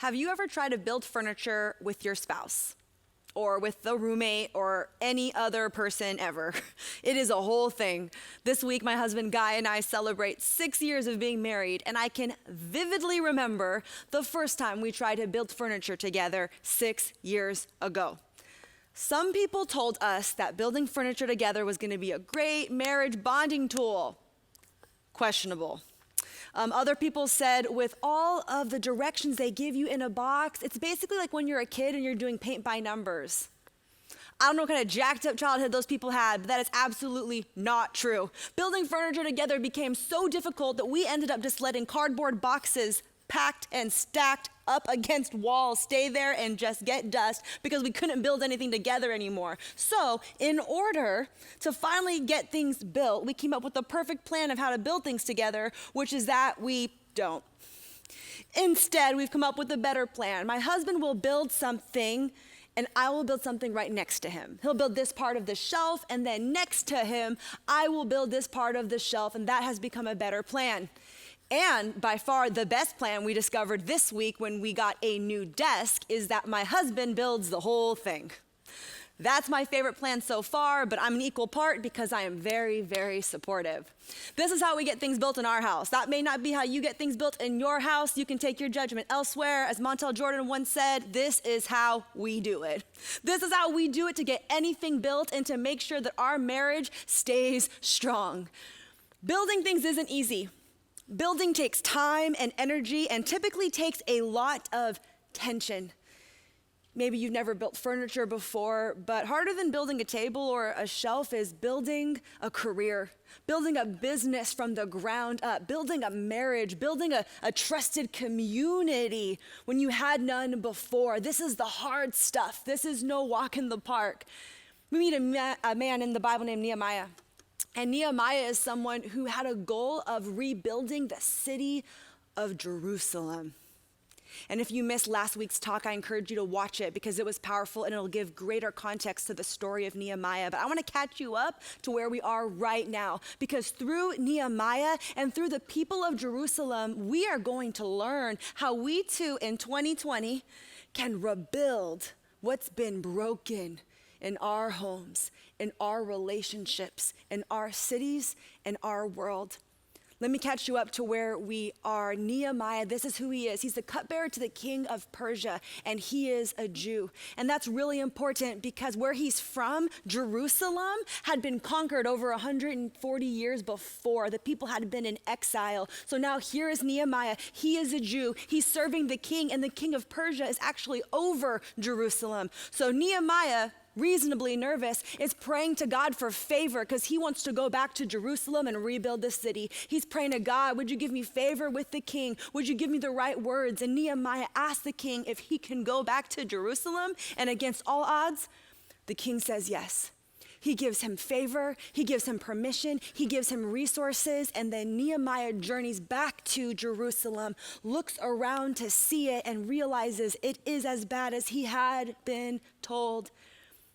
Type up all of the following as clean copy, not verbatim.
Have you ever tried to build furniture with your spouse? Or with the roommate or any other person ever? It is a whole thing. This week, my husband Guy and I celebrate 6 years of being married, and I can vividly remember the first time we tried to build furniture together 6 years ago. Some people told us that building furniture together was going to be a great marriage bonding tool. Questionable. Other people said with all of the directions they give you in a box, it's basically like when you're a kid and you're doing paint by numbers. I don't know what kind of jacked up childhood those people had, but that is absolutely not true. Building furniture together became so difficult that we ended up just letting cardboard boxes packed and stacked up against walls stay there and just get dust because we couldn't build anything together anymore. So in order to finally get things built, we came up with the perfect plan of how to build things together, which is that we don't. Instead, we've come up with a better plan. My husband will build something and I will build something right next to him. He'll build this part of the shelf, and then next to him, I will build this part of the shelf, and that has become a better plan. And by far the best plan we discovered this week when we got a new desk is that my husband builds the whole thing. That's my favorite plan so far, but I'm an equal part because I am very, very supportive. This is how we get things built in our house. That may not be how you get things built in your house. You can take your judgment elsewhere. As Montel Jordan once said, this is how we do it. This is how we do it to get anything built and to make sure that our marriage stays strong. Building things isn't easy. Building takes time and energy and typically takes a lot of tension. Maybe you've never built furniture before, but harder than building a table or a shelf is building a career, building a business from the ground up, building a marriage, building a trusted community when you had none before. This is the hard stuff. This is no walk in the park. We meet a man in the Bible named Nehemiah. And Nehemiah is someone who had a goal of rebuilding the city of Jerusalem. And if you missed last week's talk, I encourage you to watch it because it was powerful and it'll give greater context to the story of Nehemiah. But I want to catch you up to where we are right now, because through Nehemiah and through the people of Jerusalem, we are going to learn how we too in 2020 can rebuild what's been broken in our homes, in our relationships, in our cities, in our world. Let me catch you up to where we are. Nehemiah, this is who he is. He's the cupbearer to the king of Persia, and he is a Jew. And that's really important because where he's from, Jerusalem, had been conquered over 140 years before. The people had been in exile. So now here is Nehemiah. He is a Jew. He's serving the king, and the king of Persia is actually over Jerusalem. So Nehemiah, reasonably nervous, is praying to God for favor because he wants to go back to Jerusalem and rebuild the city. He's praying to God, would you give me favor with the king? Would you give me the right words? And Nehemiah asks the king if he can go back to Jerusalem, and against all odds, the king says yes. He gives him favor, he gives him permission, he gives him resources, and then Nehemiah journeys back to Jerusalem, looks around to see it, and realizes it is as bad as he had been told.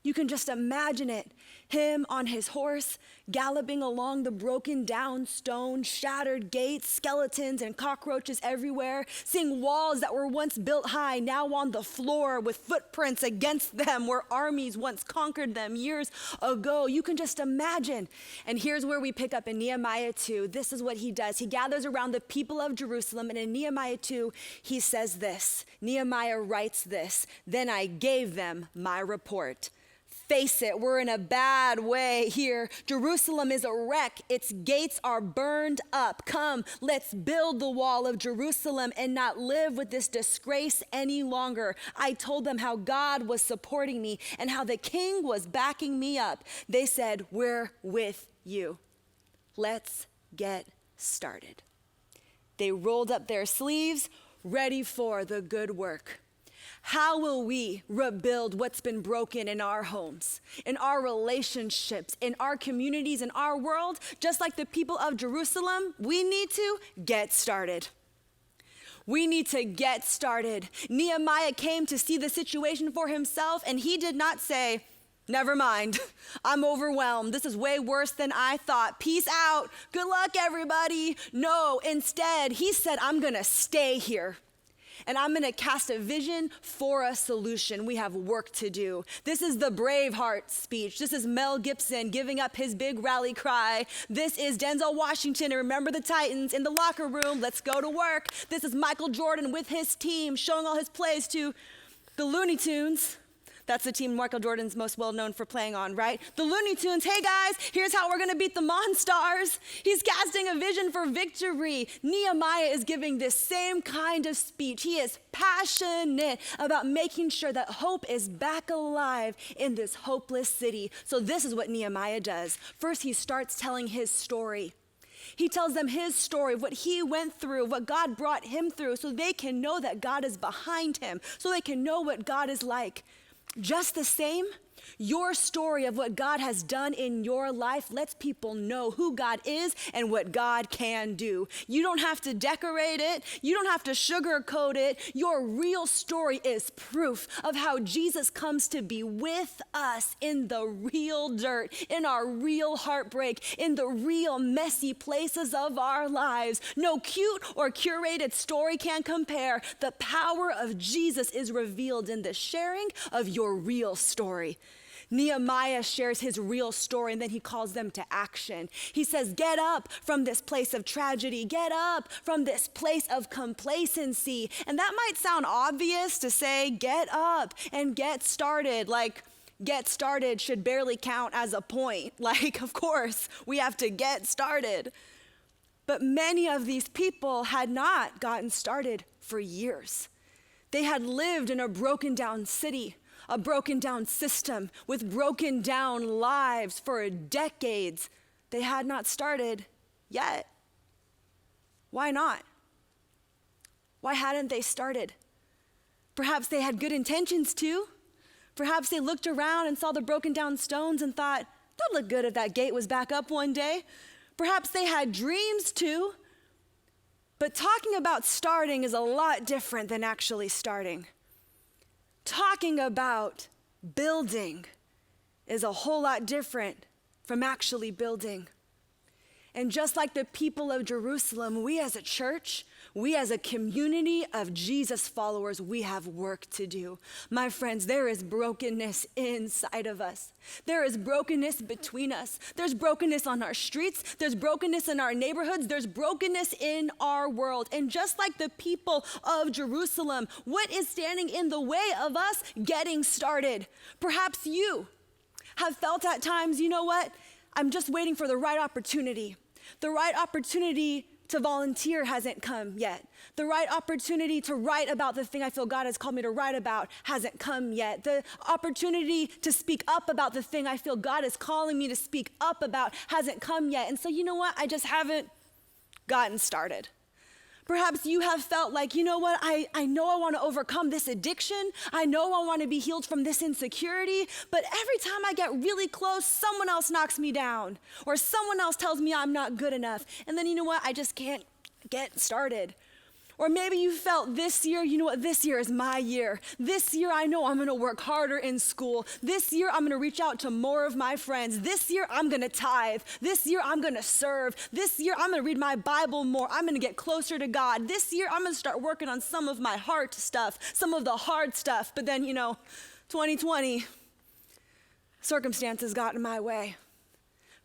You can just imagine it. Him on his horse, galloping along the broken down stone, shattered gates, skeletons and cockroaches everywhere, seeing walls that were once built high, now on the floor with footprints against them where armies once conquered them years ago. You can just imagine. And here's where we pick up in Nehemiah 2. This is what he does. He gathers around the people of Jerusalem, and in Nehemiah 2, he says this. Nehemiah writes this, "Then I gave them my report. Face it, we're in a bad way here. Jerusalem is a wreck. Its gates are burned up. Come, let's build the wall of Jerusalem and not live with this disgrace any longer." I told them how God was supporting me and how the king was backing me up. They said, "We're with you. Let's get started." They rolled up their sleeves, ready for the good work. How will we rebuild what's been broken in our homes, in our relationships, in our communities, in our world? Just like the people of Jerusalem, we need to get started. We need to get started. Nehemiah came to see the situation for himself, and he did not say, "Never mind, I'm overwhelmed. This is way worse than I thought. Peace out. Good luck, everybody." No, instead, he said, "I'm gonna stay here." and I'm gonna cast a vision for a solution. We have work to do. This is the Braveheart speech. This is Mel Gibson giving up his big rally cry. This is Denzel Washington, and remember the Titans in the locker room, let's go to work. This is Michael Jordan with his team showing all his plays to the Looney Tunes. That's the team Michael Jordan's most well known for playing on, right? The Looney Tunes, hey guys, here's how we're gonna beat the Monstars. He's casting a vision for victory. Nehemiah is giving this same kind of speech. He is passionate about making sure that hope is back alive in this hopeless city. So this is what Nehemiah does. First, he starts telling his story. He tells them his story, what he went through, what God brought him through, so they can know that God is behind him, so they can know what God is like. Just the same, your story of what God has done in your life lets people know who God is and what God can do. You don't have to decorate it. You don't have to sugarcoat it. Your real story is proof of how Jesus comes to be with us in the real dirt, in our real heartbreak, in the real messy places of our lives. No cute or curated story can compare. The power of Jesus is revealed in the sharing of your real story. Nehemiah shares his real story, and then he calls them to action. He says, get up from this place of tragedy. Get up from this place of complacency. And that might sound obvious to say, get up and get started. Like, get started should barely count as a point. Like, of course, we have to get started. But many of these people had not gotten started for years. They had lived in a broken down city, a broken down system with broken down lives for decades. They had not started yet. Why not? Why hadn't they started? Perhaps they had good intentions to. Perhaps they looked around and saw the broken down stones and thought, that'd look good if that gate was back up one day. Perhaps they had dreams too. But talking about starting is a lot different than actually starting. Talking about building is a whole lot different from actually building. And just like the people of Jerusalem, we as a church, we as a community of Jesus followers, we have work to do. My friends, there is brokenness inside of us. There is brokenness between us. There's brokenness on our streets. There's brokenness in our neighborhoods. There's brokenness in our world. And just like the people of Jerusalem, what is standing in the way of us getting started? Perhaps you have felt at times, you know what? I'm just waiting for the right opportunity. The right opportunity to volunteer hasn't come yet. The right opportunity to write about the thing I feel God has called me to write about hasn't come yet. The opportunity to speak up about the thing I feel God is calling me to speak up about hasn't come yet. And so you know what? I just haven't gotten started. Perhaps you have felt like, you know what, I know I want to overcome this addiction. I know I want to be healed from this insecurity, but every time I get really close, someone else knocks me down or someone else tells me I'm not good enough. And then you know what, I just can't get started. Or maybe you felt this year, you know what, this year is my year. This year I know I'm gonna work harder in school. This year I'm gonna reach out to more of my friends. This year I'm gonna tithe. This year I'm gonna serve. This year I'm gonna read my Bible more. I'm gonna get closer to God. This year I'm gonna start working on some of my heart stuff, some of the hard stuff. But then, 2020, circumstances got in my way.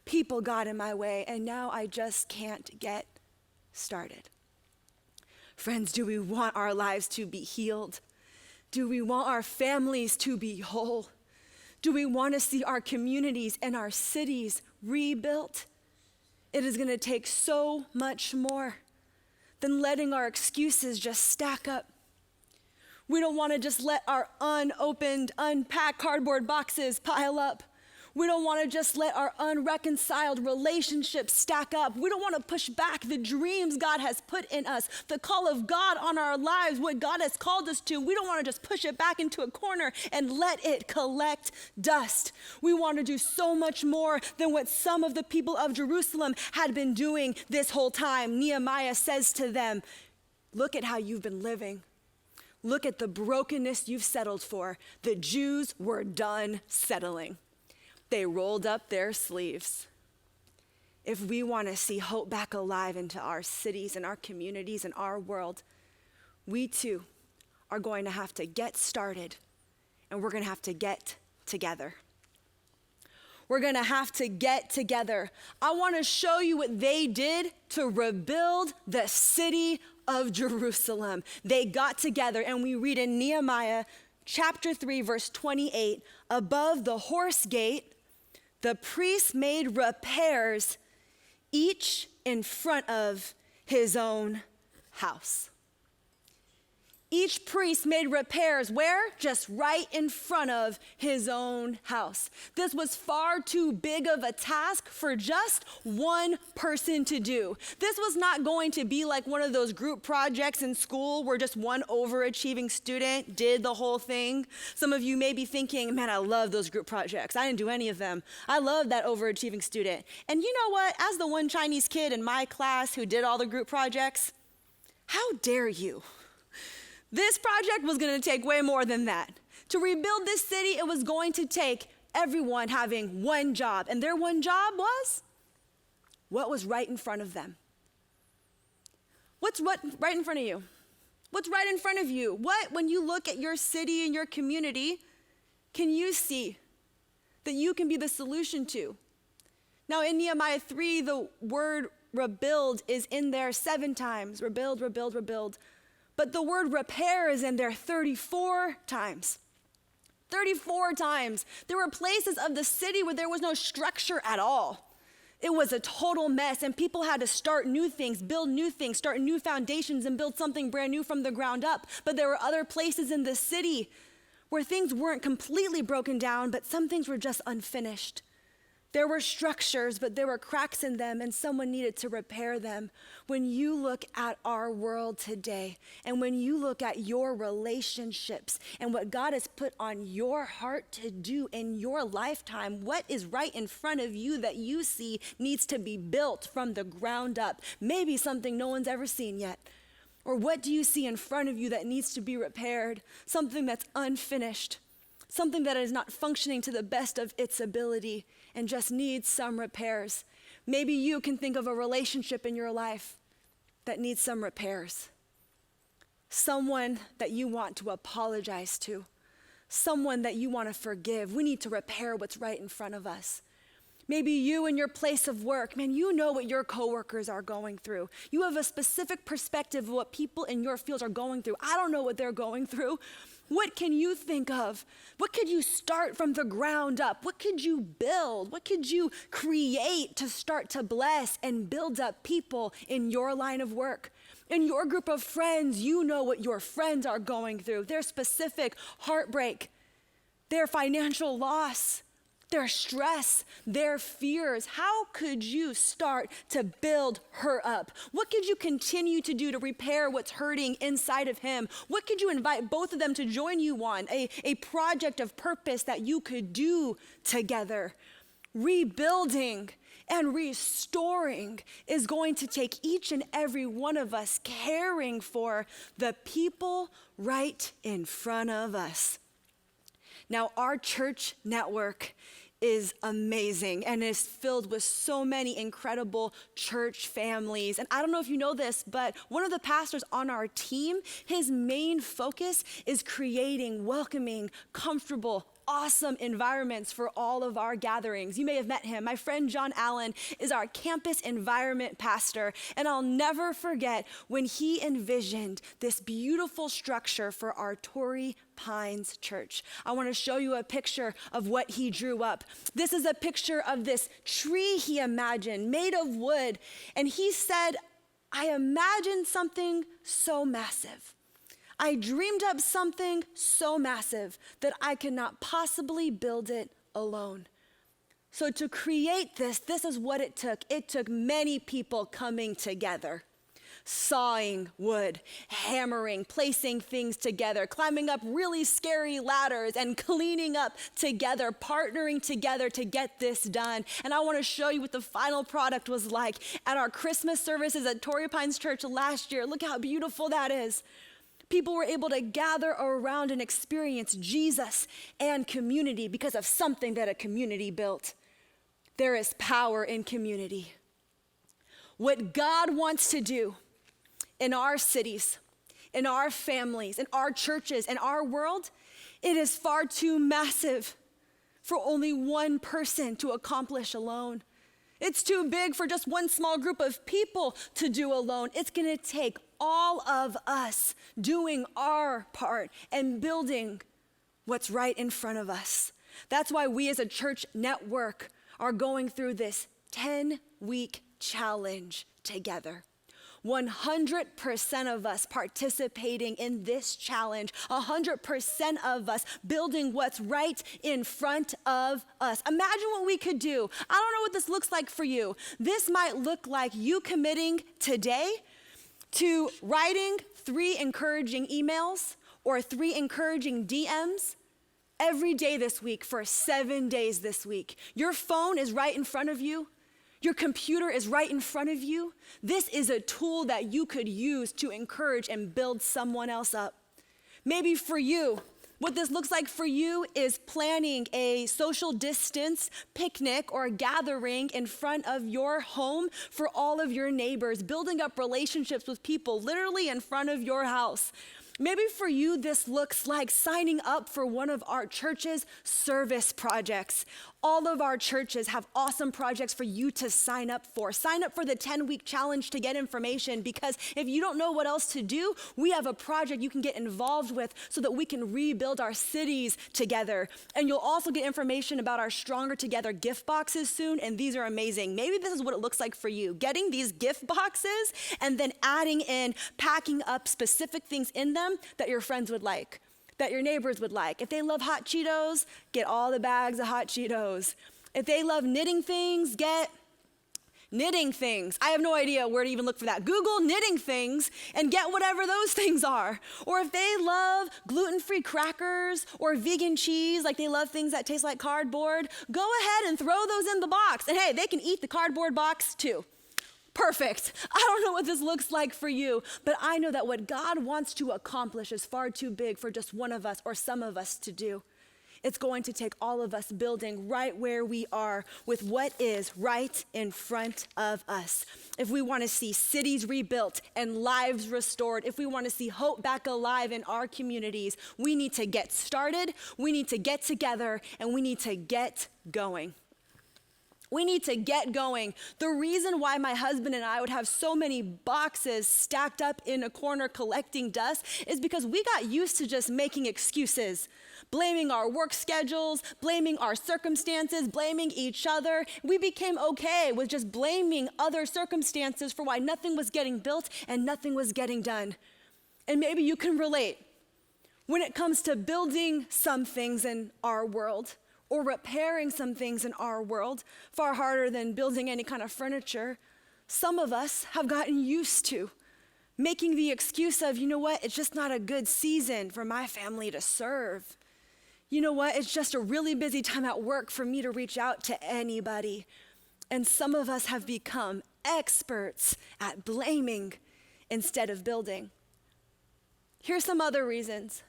People got in my way, and now I just can't get started. Friends, do we want our lives to be healed? Do we want our families to be whole? Do we want to see our communities and our cities rebuilt? It is going to take so much more than letting our excuses just stack up. We don't want to just let our unopened, unpacked cardboard boxes pile up. We don't want to just let our unreconciled relationships stack up. We don't want to push back the dreams God has put in us, the call of God on our lives, what God has called us to. We don't want to just push it back into a corner and let it collect dust. We want to do so much more than what some of the people of Jerusalem had been doing this whole time. Nehemiah says to them, look at how you've been living. Look at the brokenness you've settled for. The Jews were done settling. They rolled up their sleeves. If we want to see hope back alive into our cities and our communities and our world, we too are going to have to get started, and we're going to have to get together. We're going to have to get together. I want to show you what they did to rebuild the city of Jerusalem. They got together, and we read in Nehemiah chapter 3, verse 28, above the horse gate, the priests made repairs, each in front of his own house. Each priest made repairs where? Just right in front of his own house. This was far too big of a task for just one person to do. This was not going to be like one of those group projects in school where just one overachieving student did the whole thing. Some of you may be thinking, man, I love those group projects. I didn't do any of them. I love that overachieving student. And you know what? As the one Chinese kid in my class who did all the group projects, how dare you? This project was going to take way more than that. To rebuild this city, it was going to take everyone having one job. And their one job was what was right in front of them. What's right in front of you? What's right in front of you? What, when you look at your city and your community, can you see that you can be the solution to? Now in Nehemiah 3, the word rebuild is in there 7 times. Rebuild, rebuild, rebuild. But the word repair is in there 34 times. 34 times. There were places of the city where there was no structure at all. It was a total mess, and people had to start new things, build new things, start new foundations, and build something brand new from the ground up. But there were other places in the city where things weren't completely broken down, but some things were just unfinished. There were structures, but there were cracks in them, and someone needed to repair them. When you look at our world today, and when you look at your relationships and what God has put on your heart to do in your lifetime, what is right in front of you that you see needs to be built from the ground up? Maybe something no one's ever seen yet. Or what do you see in front of you that needs to be repaired? Something that's unfinished. Something that is not functioning to the best of its ability and just needs some repairs. Maybe you can think of a relationship in your life that needs some repairs. Someone that you want to apologize to. Someone that you want to forgive. We need to repair what's right in front of us. Maybe you in your place of work, man, you know what your coworkers are going through. You have a specific perspective of what people in your fields are going through. I don't know what they're going through. What can you think of? What could you start from the ground up? What could you build? What could you create to start to bless and build up people in your line of work? In your group of friends, you know what your friends are going through. Their specific heartbreak, their financial loss, their stress, their fears. How could you start to build her up? What could you continue to do to repair what's hurting inside of him? What could you invite both of them to join you on? A project of purpose that you could do together. Rebuilding and restoring is going to take each and every one of us caring for the people right in front of us. Now, our church network is amazing and is filled with so many incredible church families. And I don't know if you know this, but one of the pastors on our team, his main focus is creating welcoming, comfortable, awesome environments for all of our gatherings. You may have met him. My friend John Allen is our campus environment pastor, and I'll never forget when he envisioned this beautiful structure for our Torrey Pines Church. I want to show you a picture of what he drew up. This is a picture of this tree he imagined, made of wood, and he said, I imagined something so massive. I dreamed up something so massive that I could not possibly build it alone. So to create this is what it took. It took many people coming together, sawing wood, hammering, placing things together, climbing up really scary ladders and cleaning up together, partnering together to get this done. And I want to show you what the final product was like at our Christmas services at Torrey Pines Church last year. Look how beautiful that is. People were able to gather around and experience Jesus and community because of something that a community built. There is power in community. What God wants to do in our cities in our families, in our churches, in our world, it is far too massive for only one person to accomplish alone. It's too big for just one small group of people to do alone. It's gonna take all of us doing our part and building what's right in front of us. That's why we as a church network are going through this 10-week challenge together. 100% of us participating in this challenge, 100% of us building what's right in front of us. Imagine what we could do. I don't know what this looks like for you. This might look like you committing today to writing 3 encouraging emails or 3 encouraging DMs every day this week for 7 days this week. Your phone is right in front of you. Your computer is right in front of you. This is a tool that you could use to encourage and build someone else up. Maybe for you, what this looks like for you is planning a social distance picnic or a gathering in front of your home for all of your neighbors, building up relationships with people literally in front of your house. Maybe for you, this looks like signing up for one of our church's service projects. All of our churches have awesome projects for you to sign up for. Sign up for the 10-week challenge to get information, because if you don't know what else to do, we have a project you can get involved with so that we can rebuild our cities together. And you'll also get information about our Stronger Together gift boxes soon, and these are amazing. Maybe this is what it looks like for you. Getting these gift boxes and then adding in, packing up specific things in them that your friends would like, that your neighbors would like. If they love hot Cheetos, get all the bags of hot Cheetos. If they love knitting things, get knitting things. I have no idea where to even look for that. Google knitting things and get whatever those things are. Or if they love gluten-free crackers or vegan cheese, like they love things that taste like cardboard, go ahead and throw those in the box. And hey, they can eat the cardboard box too. Perfect. I don't know what this looks like for you, but I know that what God wants to accomplish is far too big for just one of us or some of us to do. It's going to take all of us building right where we are with what is right in front of us. If we want to see cities rebuilt and lives restored, if we want to see hope back alive in our communities, we need to get started, we need to get together, and we need to get going. We need to get going. The reason why my husband and I would have so many boxes stacked up in a corner collecting dust is because we got used to just making excuses, blaming our work schedules, blaming our circumstances, blaming each other. We became okay with just blaming other circumstances for why nothing was getting built and nothing was getting done. And maybe you can relate. When it comes to building some things in our world, or repairing some things in our world, far harder than building any kind of furniture, some of us have gotten used to making the excuse of, you know what, it's just not a good season for my family to serve. You know what, it's just a really busy time at work for me to reach out to anybody. And some of us have become experts at blaming instead of building. Here's some other reasons.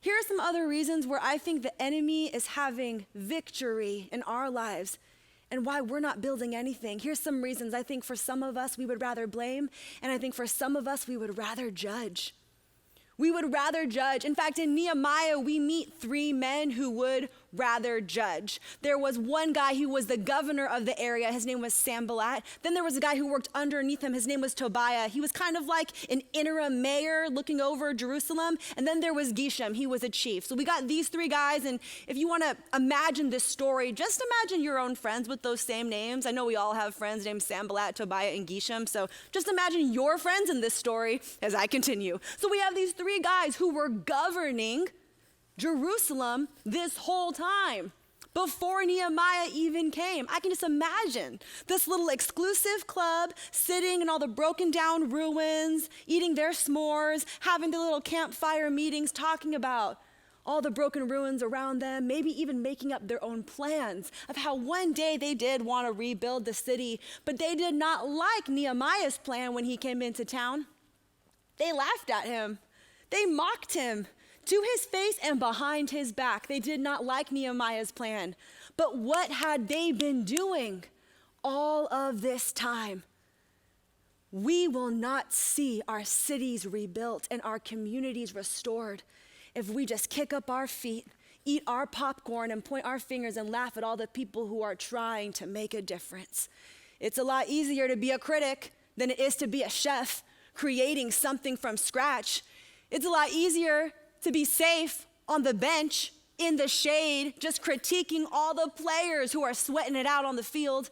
Here are some other reasons where I think the enemy is having victory in our lives and why we're not building anything. Here's some reasons. I think for some of us, we would rather blame, and I think for some of us, we would rather judge. We would rather judge. In fact, in Nehemiah, we meet 3 men who would rather judge. There was one guy who was the governor of the area. His name was Sanballat. Then there was a guy who worked underneath him. His name was Tobiah. He was kind of like an interim mayor looking over Jerusalem. And then there was Geshem. He was a chief. So we got these 3 guys. And if you want to imagine this story, just imagine your own friends with those same names. I know we all have friends named Sanballat, Tobiah, and Geshem. So just imagine your friends in this story as I continue. So we have these 3 guys who were governing Jerusalem this whole time before Nehemiah even came. I can just imagine this little exclusive club sitting in all the broken down ruins, eating their s'mores, having the little campfire meetings, talking about all the broken ruins around them, maybe even making up their own plans of how one day they did want to rebuild the city, but they did not like Nehemiah's plan when he came into town. They laughed at him. They mocked him. To his face and behind his back. They did not like Nehemiah's plan. But what had they been doing all of this time? We will not see our cities rebuilt and our communities restored if we just kick up our feet, eat our popcorn, and point our fingers and laugh at all the people who are trying to make a difference. It's a lot easier to be a critic than it is to be a chef creating something from scratch. It's a lot easier to be safe on the bench in the shade, just critiquing all the players who are sweating it out on the field.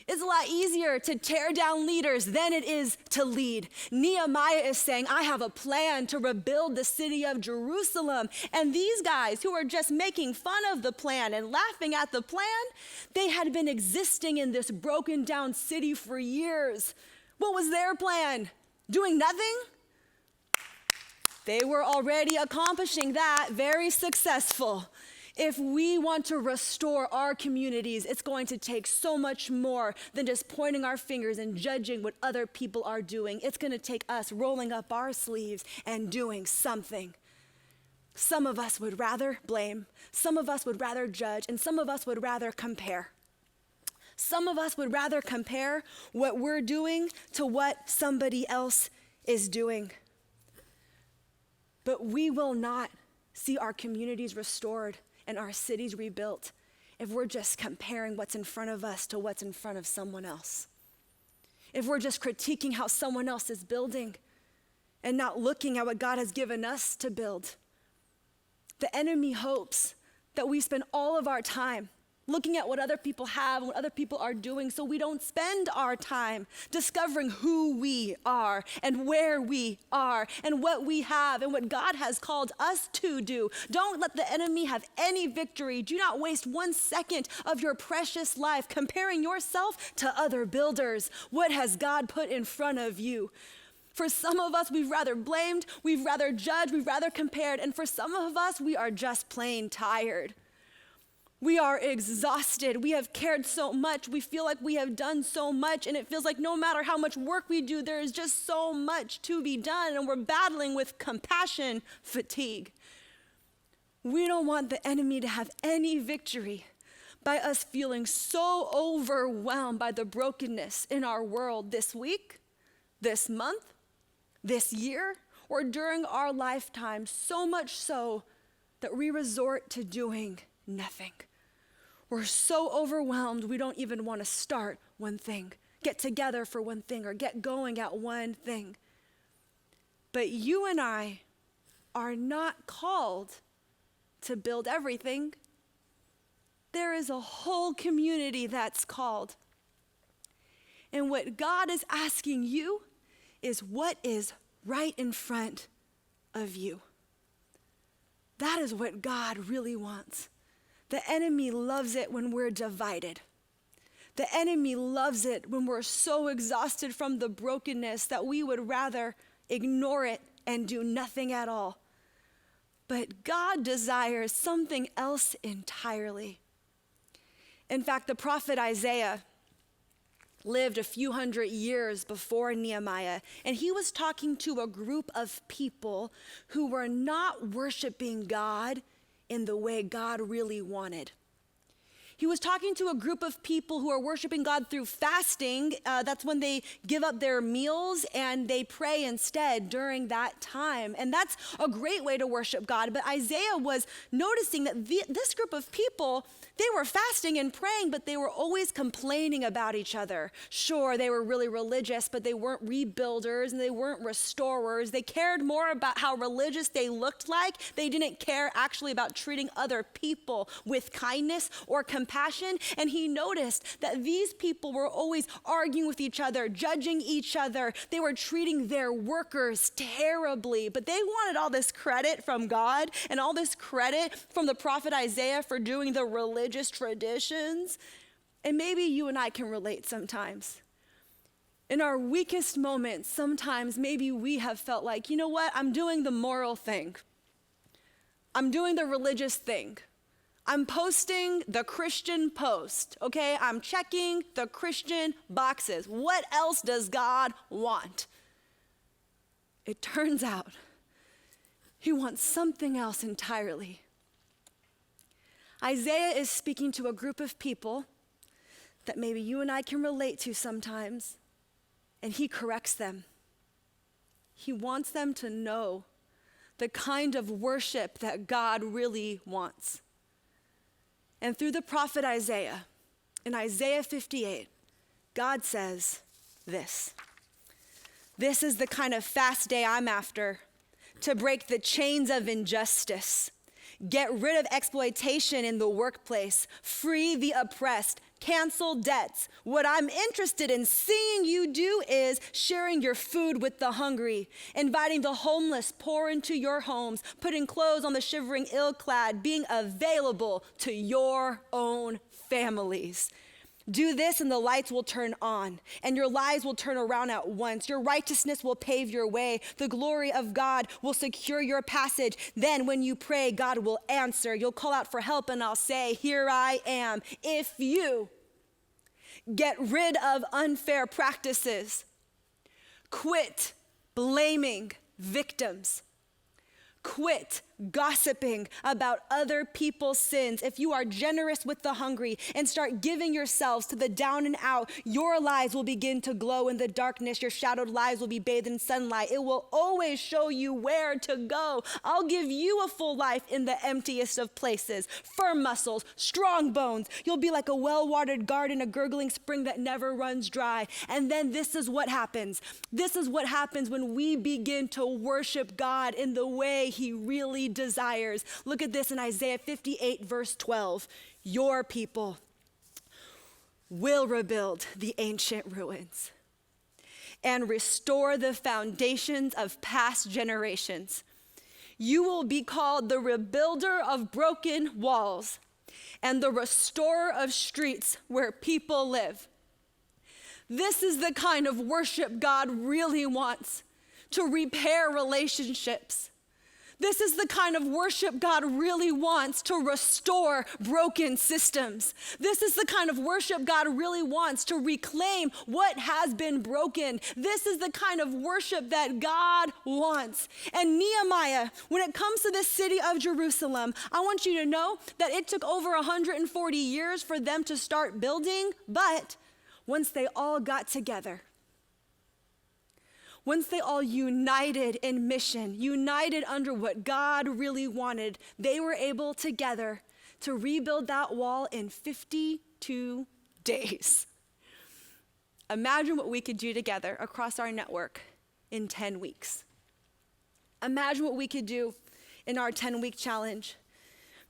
It's a lot easier to tear down leaders than it is to lead. Nehemiah is saying, I have a plan to rebuild the city of Jerusalem. And these guys who are just making fun of the plan and laughing at the plan, they had been existing in this broken down city for years. What was their plan? Doing nothing? They were already accomplishing that, very successful. If we want to restore our communities, it's going to take so much more than just pointing our fingers and judging what other people are doing. It's going to take us rolling up our sleeves and doing something. Some of us would rather blame, some of us would rather judge, and some of us would rather compare. Some of us would rather compare what we're doing to what somebody else is doing. But we will not see our communities restored and our cities rebuilt if we're just comparing what's in front of us to what's in front of someone else. If we're just critiquing how someone else is building and not looking at what God has given us to build. The enemy hopes that we spend all of our time looking at what other people have and what other people are doing, so we don't spend our time discovering who we are and where we are and what we have and what God has called us to do. Don't let the enemy have any victory. Do not waste 1 second of your precious life comparing yourself to other builders. What has God put in front of you? For some of us, we've rather blamed, we've rather judged, we've rather compared, and for some of us, we are just plain tired. We are exhausted. We have cared so much. We feel like we have done so much, and it feels like no matter how much work we do, there is just so much to be done, and we're battling with compassion fatigue. We don't want the enemy to have any victory by us feeling so overwhelmed by the brokenness in our world this week, this month, this year, or during our lifetime, so much so that we resort to doing nothing. We're so overwhelmed, we don't even want to start one thing, get together for one thing, or get going at one thing. But you and I are not called to build everything. There is a whole community that's called. And what God is asking you is what is right in front of you. That is what God really wants. The enemy loves it when we're divided. The enemy loves it when we're so exhausted from the brokenness that we would rather ignore it and do nothing at all. But God desires something else entirely. In fact, the prophet Isaiah lived a few hundred years before Nehemiah, and he was talking to a group of people who were not worshiping God in the way God really wanted. He was talking to a group of people who are worshiping God through fasting. That's when they give up their meals and they pray instead during that time. And that's a great way to worship God. But Isaiah was noticing that this group of people, they were fasting and praying, but they were always complaining about each other. Sure, they were really religious, but they weren't rebuilders and they weren't restorers. They cared more about how religious they looked like. They didn't care actually about treating other people with kindness or compassion. And he noticed that these people were always arguing with each other, judging each other. They were treating their workers terribly, but they wanted all this credit from God and all this credit from the prophet Isaiah for doing the religious traditions. And maybe you and I can relate sometimes. In our weakest moments, sometimes maybe we have felt like, you know what, I'm doing the moral thing. I'm doing the religious thing. I'm posting the Christian post, okay? I'm checking the Christian boxes. What else does God want? It turns out he wants something else entirely. Isaiah is speaking to a group of people that maybe you and I can relate to sometimes. and he corrects them. He wants them to know the kind of worship that God really wants. And through the prophet Isaiah, in Isaiah 58, God says this: "This is the kind of fast day I'm after, to break the chains of injustice, get rid of exploitation in the workplace, free the oppressed, cancel debts. What I'm interested in seeing you do is sharing your food with the hungry, inviting the homeless pour into your homes, putting clothes on the shivering ill-clad, being available to your own families. Do this and the lights will turn on, and your lives will turn around at once. Your righteousness will pave your way. The glory of God will secure your passage. Then when you pray, God will answer. You'll call out for help, and I'll say, here I am. If you get rid of unfair practices, quit blaming victims, quit gossiping about other people's sins. If you are generous with the hungry and start giving yourselves to the down and out, your lives will begin to glow in the darkness. Your shadowed lives will be bathed in sunlight. It will always show you where to go. I'll give you a full life in the emptiest of places. Firm muscles, strong bones. You'll be like a well-watered garden, a gurgling spring that never runs dry. And then this is what happens. This is what happens when we begin to worship God in the way he really desires. Look at this in Isaiah 58, verse 12. Your people will rebuild the ancient ruins and restore the foundations of past generations. You will be called the rebuilder of broken walls and the restorer of streets where people live. This is the kind of worship God really wants, to repair relationships. This is the kind of worship God really wants, to restore broken systems. This is the kind of worship God really wants, to reclaim what has been broken. This is the kind of worship that God wants. And Nehemiah, when it comes to the city of Jerusalem, I want you to know that it took over 140 years for them to start building, but once they all got together, once they all united in mission, united under what God really wanted, they were able together to rebuild that wall in 52 days. Imagine what we could do together across our network in 10 weeks. Imagine what we could do in our 10-week challenge.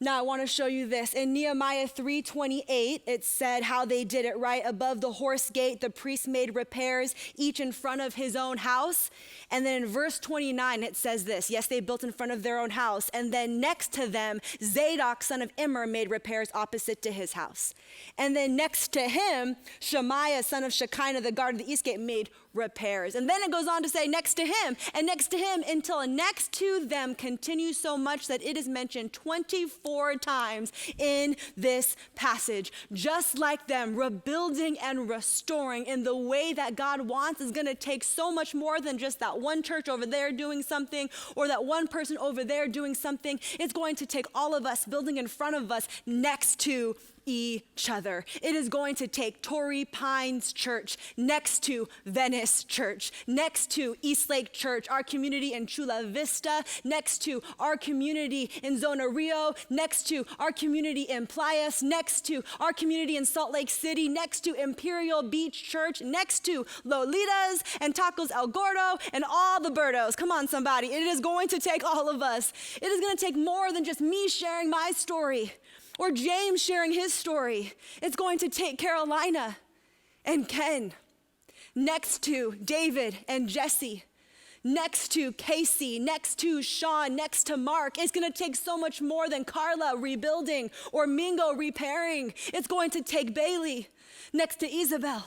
Now I want to show you this. In Nehemiah 3:28, it said how they did it, right? Above the horse gate, the priest made repairs, each in front of his own house. And then in verse 29, it says this. Yes, they built in front of their own house. And then next to them, Zadok, son of Immer, made repairs opposite to his house. And then next to him, Shemaiah, son of Shekinah, the guard of the east gate, made repairs. And then it goes on to say next to him, and next to him, until next to them continues so much that it is mentioned 24 times in this passage. Just like them, rebuilding and restoring in the way that God wants is going to take so much more than just that one church over there doing something or that one person over there doing something. It's going to take all of us building in front of us next to each other. It is going to take Torrey Pines Church next to Venice Church, next to Eastlake Church, our community in Chula Vista, next to our community in Zona Rio, next to our community in Playas, next to our community in Salt Lake City, next to Imperial Beach Church, next to Lolitas and Tacos El Gordo and all the Birdos. Come on, somebody. It is going to take all of us. It is going to take more than just me sharing my story or James sharing his story. It's going to take Carolina and Ken, next to David and Jesse, next to Casey, next to Sean, next to Mark. It's going to take so much more than Carla rebuilding or Mingo repairing. It's going to take Bailey, next to Isabel,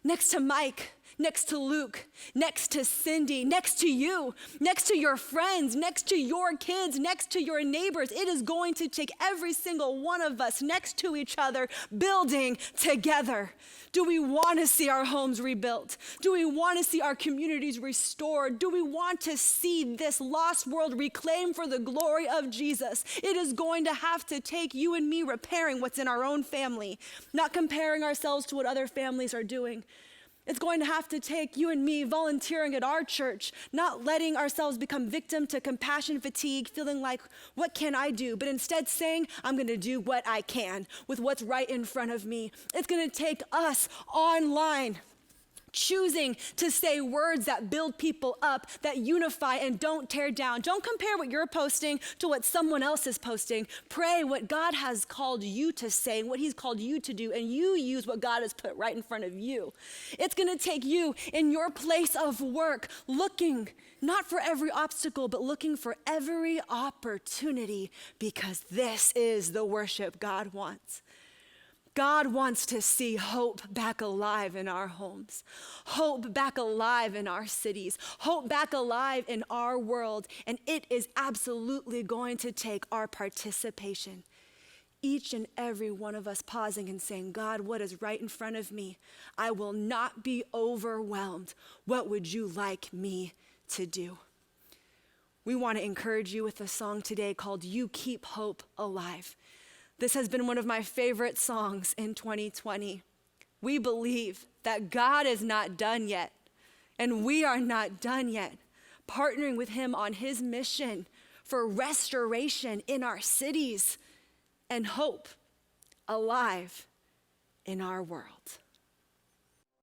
next to Mike, next to Luke, next to Cindy, next to you, next to your friends, next to your kids, next to your neighbors. It is going to take every single one of us next to each other, building together. Do we want to see our homes rebuilt? Do we want to see our communities restored? Do we want to see this lost world reclaimed for the glory of Jesus? It is going to have to take you and me repairing what's in our own family, not comparing ourselves to what other families are doing. It's going to have to take you and me volunteering at our church, not letting ourselves become victim to compassion fatigue, feeling like, what can I do? But instead saying, I'm going to do what I can with what's right in front of me. It's going to take us online choosing to say words that build people up, that unify and don't tear down. Don't compare what you're posting to what someone else is posting. Pray what God has called you to say and what he's called you to do, and you use what God has put right in front of you. It's going to take you in your place of work looking not for every obstacle, but looking for every opportunity, because this is the worship God wants. God wants to see hope back alive in our homes, hope back alive in our cities, hope back alive in our world, and it is absolutely going to take our participation. Each and every one of us pausing and saying, God, what is right in front of me? I will not be overwhelmed. What would you like me to do? We want to encourage you with a song today called You Keep Hope Alive. This has been one of my favorite songs in 2020. We believe that God is not done yet, and we are not done yet, partnering with him on his mission for restoration in our cities and hope alive in our world.